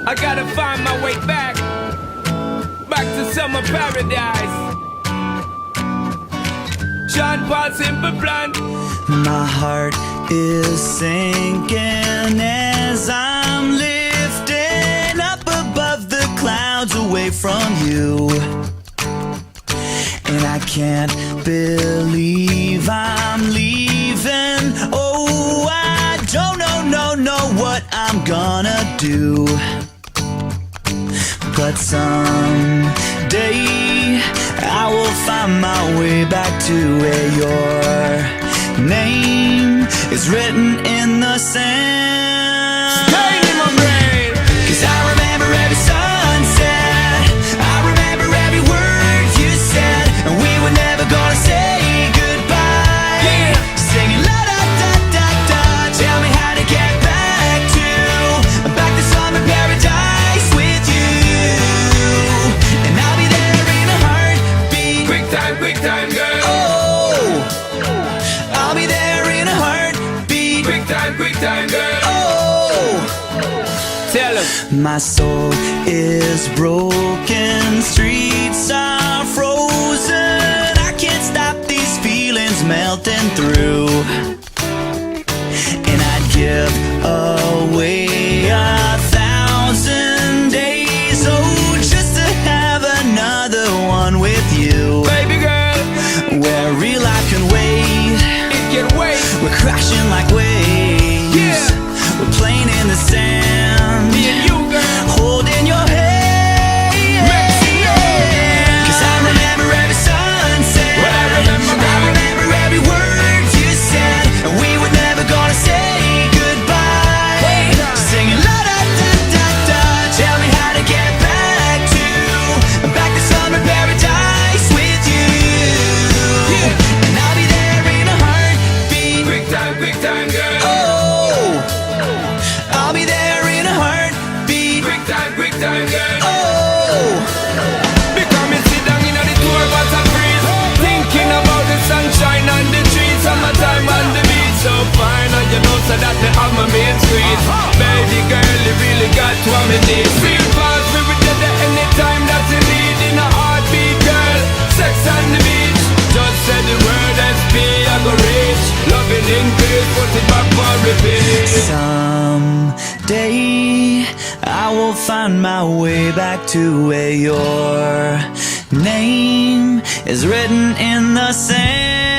I gotta find my way back to summer paradise. John Paul Simple Plan. My heart is sinking as I'm lifting up above the clouds away from you. And I can't believe I'm leaving. Oh, I don't know what I'm gonna do. But someday I will find my way back to where your name is written in the sand. Pain in my brain. 'Cause I remember every sunset, I remember every word you said, and we were never gonna say goodbye. Yeah. Singing la da da da da. Tell me how to get back to summer paradise with you. And I'll be there in a heartbeat. Quick time, girl. Oh, I'll be there in a heartbeat. Quick time, girl. Oh, Tell him. my soul is broken, streets are frozen. I can't stop these feelings melting through. And I'd give away 1,000 days, oh, just to have another one with you. Baby girl, Where real life can wait, it can wait. we're crashing like waves. Yeah. We're playing in the sand, Me and you, girl. holding your hand. Mexico. 'Cause I remember every sunset, Well, I remember, I remember every word you said, and we were never gonna say goodbye. Wait. Singing la da da da da. Tell me how to get back to summer paradise with you. Yeah. And I'll be there in a heartbeat. Quick time, girl. Oh, I'll be there in a heartbeat. Quick time, girl. Oh, Because me sit down in the tour bus and breeze, thinking about the sunshine and the trees, summertime on the beach. So fine, and you know so that me have my main squeeze. Baby girl, you really got what me need. Feel fast, we will get there anytime that you need. In a heartbeat, girl, sex on the beach. Just say the word SP, I go reach. Loving in peace, put it back for repeat. someday I will find my way back to where your name is written in the sand.